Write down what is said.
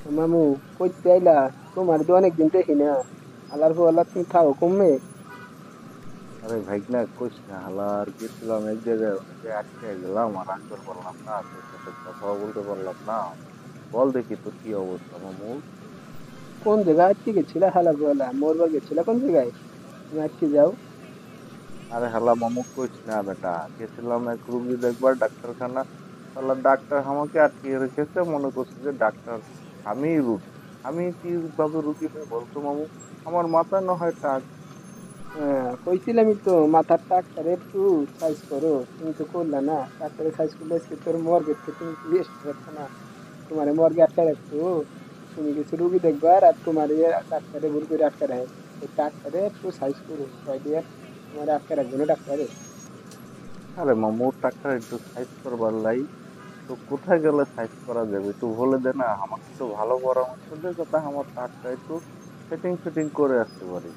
মামু কইতে আইলা? তোমার তো অনেকদিন দেখি না। আলার ফালার তুমি থাকো কমবে। আরে ভাইগনা কইস না হালার গেছিলাম এক জায়গায় অনেক জায়গায় আটকে গেলাম আর আনতে পারলাম না, তোর সাথে কথাও বলতে পারলাম না। বল দেখি তোর কি অবস্থা মামু। কোন জায়গায় আটকে গেছিলা? হালার ফালা মরবার গেছিলা কোন জায়গায়? তুমি আটকে যাও। আরে হালা মামু কইস না বেটা, গেছিলাম এক রুগী দেখবার ডাক্তারখানা। শালা ডাক্তার আমাকে আটকে রেখেছে, মনে করছে যে ডাক্তার আমিই রুগী। আমি কিভাবে রুগী হয়ে বলতো মামু? আমার মাথায় না হয় টাক। কইছিলামই তো মাথার টাকটারে একটু সাইজ করো, তুমি তো করলা না। টাকটারে সাইজ করলে আজকে তোর মর্গের থেকে তুমি কি বেশ পারছো না? তোমার মর্গে আটকা রাখতো। তুমি কিছু রুগী দেখবার আর তোমার ডাক্তারে ভুল করে আটকা রাখে। ওই টাকটারে একটু সাইজ করো, তাই দিয়ে তোমার আটকা রাখবে না ডাক্তারে। আরে মামু টাকটা একটু সাইজ করবার লাই, তো কোথায় গেলে সাইজ করা যাবে একটু বলে দে না, আমাকে একটু ভালো পরামর্শ দে যাতে আমার টাকটা একটু সেটিং ফিটিং করে আসতে পারি।